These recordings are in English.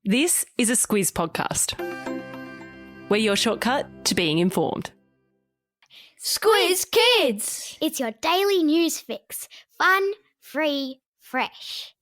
This is a Squiz podcast. We're your shortcut to being informed. Squiz Kids! It's your daily news fix. Fun, free, fresh.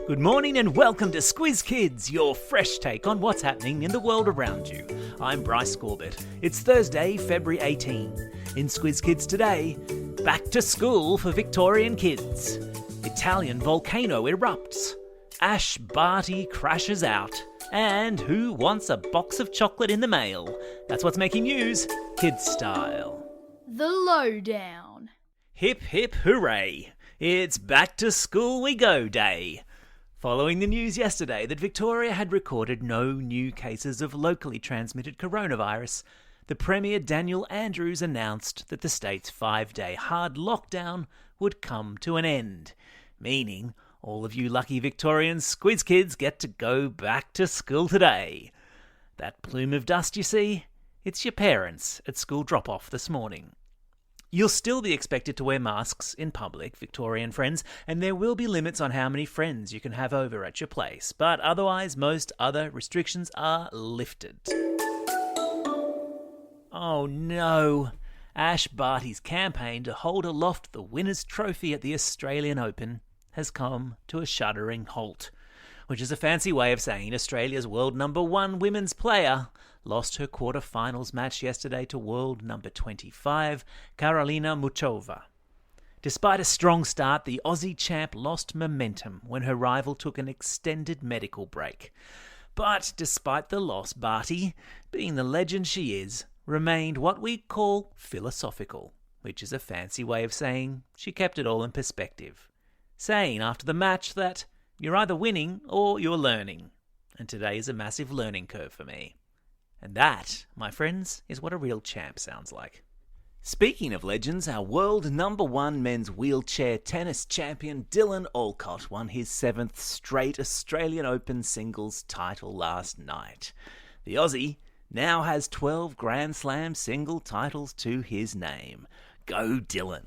Good morning and welcome to Squiz Kids, your fresh take on what's happening in the world around you. I'm Bryce Corbett. It's Thursday, February 18. In Squiz Kids today, back to school for Victorian kids. Italian volcano erupts. Ash Barty crashes out. And who wants a box of chocolate in the mail? That's what's making news, kids style. The Lowdown. Hip hip hooray! It's back to school we go day. Following the news yesterday that Victoria had recorded no new cases of locally transmitted coronavirus, the Premier Daniel Andrews announced that the state's 5-day hard lockdown would come to an end, meaning all of you lucky Victorian Squiz Kids get to go back to school today. That plume of dust you see? It's your parents at school drop-off this morning. You'll still be expected to wear masks in public, Victorian friends, and there will be limits on how many friends you can have over at your place, but otherwise most other restrictions are lifted. Oh no! Ash Barty's campaign to hold aloft the winner's trophy at the Australian Open has come to a shuddering halt, which is a fancy way of saying Australia's world number 1 women's player lost her quarter-finals match yesterday to world number 25, Karolina Muchova. Despite a strong start, the Aussie champ lost momentum when her rival took an extended medical break. But despite the loss, Barty, being the legend she is, remained what we call philosophical, which is a fancy way of saying she kept it all in perspective, saying after the match that you're either winning or you're learning, and today is a massive learning curve for me. And that, my friends, is what a real champ sounds like. Speaking of legends, our world number 1 men's wheelchair tennis champion Dylan Alcott won his 7th straight Australian Open singles title last night. The Aussie now has 12 Grand Slam single titles to his name. Go Dylan!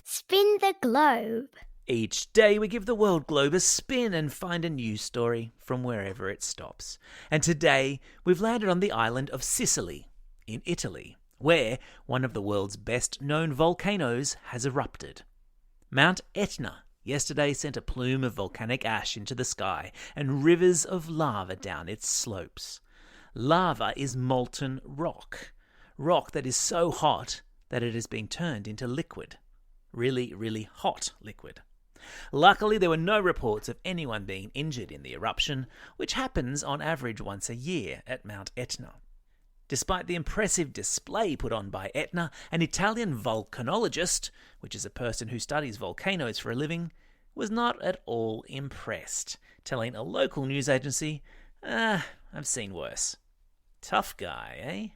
Spin the globe. Each day we give the world globe a spin and find a news story from wherever it stops. And today we've landed on the island of Sicily, in Italy, where one of the world's best-known volcanoes has erupted. Mount Etna yesterday sent a plume of volcanic ash into the sky and rivers of lava down its slopes. Lava is molten rock that is so hot that it has been turned into liquid. Really, really hot liquid. Luckily, there were no reports of anyone being injured in the eruption, which happens on average once a year at Mount Etna. Despite the impressive display put on by Etna, an Italian volcanologist, which is a person who studies volcanoes for a living, was not at all impressed, telling a local news agency, I've seen worse. Tough guy, eh?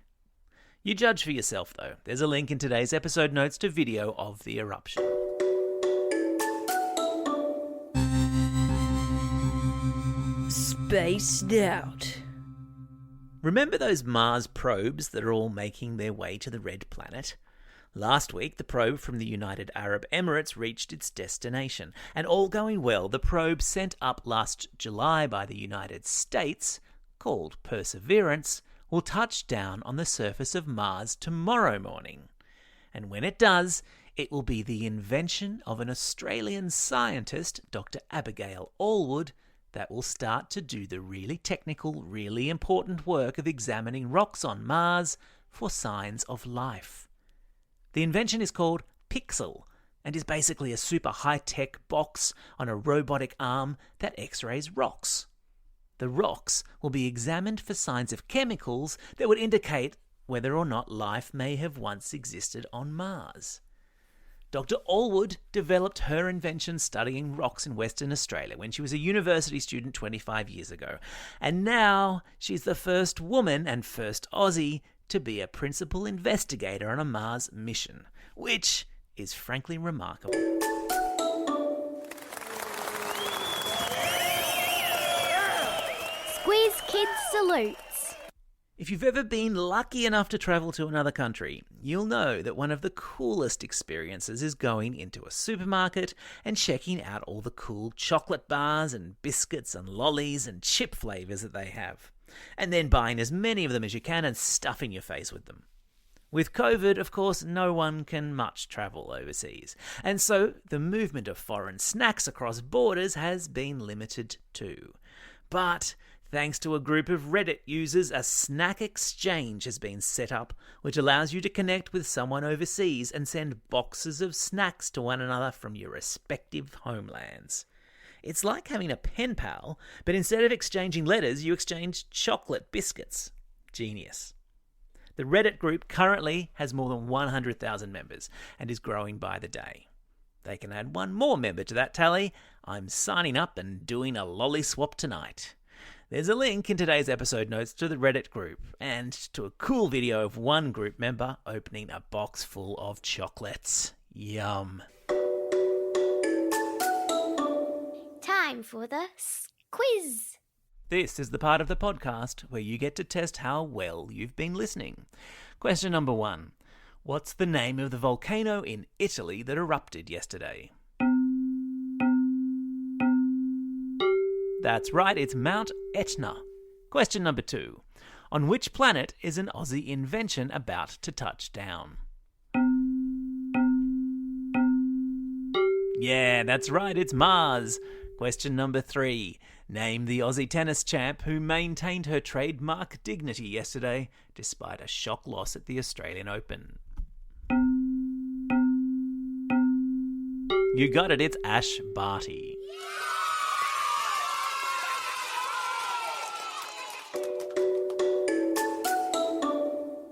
You judge for yourself, though. There's a link in today's episode notes to video of the eruption. Spaced out. Remember those Mars probes that are all making their way to the Red Planet? Last week, the probe from the United Arab Emirates reached its destination, and all going well, the probe sent up last July by the United States, called Perseverance, will touch down on the surface of Mars tomorrow morning. And when it does, it will be the invention of an Australian scientist, Dr. Abigail Allwood, that will start to do the really technical, really important work of examining rocks on Mars for signs of life. The invention is called Pixel and is basically a super high-tech box on a robotic arm that X-rays rocks. The rocks will be examined for signs of chemicals that would indicate whether or not life may have once existed on Mars. Dr. Allwood developed her invention studying rocks in Western Australia when she was a university student 25 years ago. And now she's the first woman and first Aussie to be a principal investigator on a Mars mission, which is frankly remarkable. Squiz Kids salutes. If you've ever been lucky enough to travel to another country, you'll know that one of the coolest experiences is going into a supermarket and checking out all the cool chocolate bars and biscuits and lollies and chip flavours that they have, and then buying as many of them as you can and stuffing your face with them. With COVID, of course, no one can much travel overseas, and so the movement of foreign snacks across borders has been limited too. But thanks to a group of Reddit users, a snack exchange has been set up, which allows you to connect with someone overseas and send boxes of snacks to one another from your respective homelands. It's like having a pen pal, but instead of exchanging letters, you exchange chocolate biscuits. Genius. The Reddit group currently has more than 100,000 members and is growing by the day. They can add one more member to that tally. I'm signing up and doing a lolly swap tonight. There's a link in today's episode notes to the Reddit group and to a cool video of one group member opening a box full of chocolates. Yum. Time for the Squiz. This is the part of the podcast where you get to test how well you've been listening. Question number 1. What's the name of the volcano in Italy that erupted yesterday? That's right, it's Mount Etna. Question number 2. On which planet is an Aussie invention about to touch down? Yeah, that's right, it's Mars. Question number 3. Name the Aussie tennis champ who maintained her trademark dignity yesterday despite a shock loss at the Australian Open. You got it, it's Ash Barty.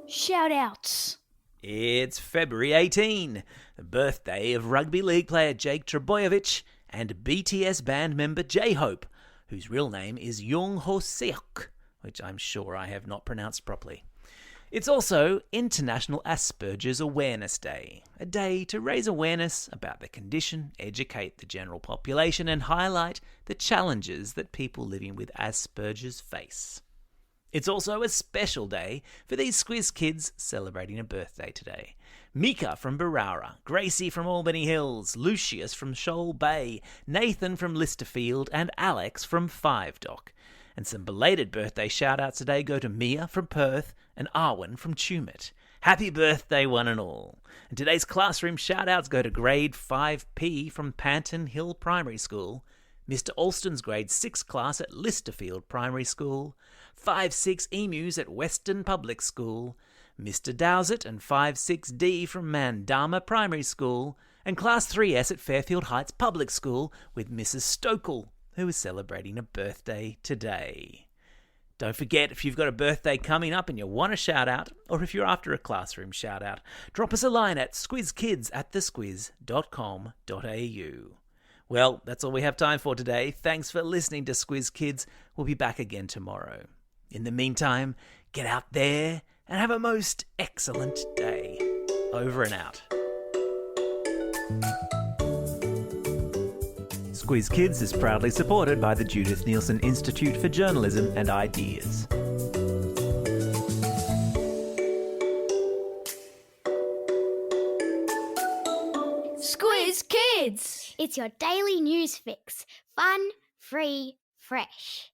Shout-outs. It's February 18, the birthday of rugby league player Jake Trbojevic and BTS band member J-Hope, whose real name is Jung Ho Seok, which I'm sure I have not pronounced properly. It's also International Asperger's Awareness Day, a day to raise awareness about the condition, educate the general population, and highlight the challenges that people living with Asperger's face. It's also a special day for these Squiz Kids celebrating a birthday today. Mika from Barara, Gracie from Albany Hills, Lucius from Shoal Bay, Nathan from Listerfield, and Alex from Five Dock. And some belated birthday shout-outs today go to Mia from Perth and Arwen from Tumut. Happy birthday, one and all. And today's classroom shout-outs go to Grade 5P from Panton Hill Primary School, Mr. Alston's Grade 6 class at Listerfield Primary School, 5-6 Emus at Western Public School, Mr. Dowsett and 5-6D from Mandama Primary School, and Class 3S at Fairfield Heights Public School with Mrs. Stokel, who is celebrating a birthday today. Don't forget, if you've got a birthday coming up and you want a shout-out, or if you're after a classroom shout-out, drop us a line at squizkids@thesquiz.com.au. Well, that's all we have time for today. Thanks for listening to Squiz Kids. We'll be back again tomorrow. In the meantime, get out there and have a most excellent day. Over and out. Squiz Kids is proudly supported by the Judith Neilson Institute for Journalism and Ideas. Squiz Kids! It's your daily news fix. Fun, free, fresh.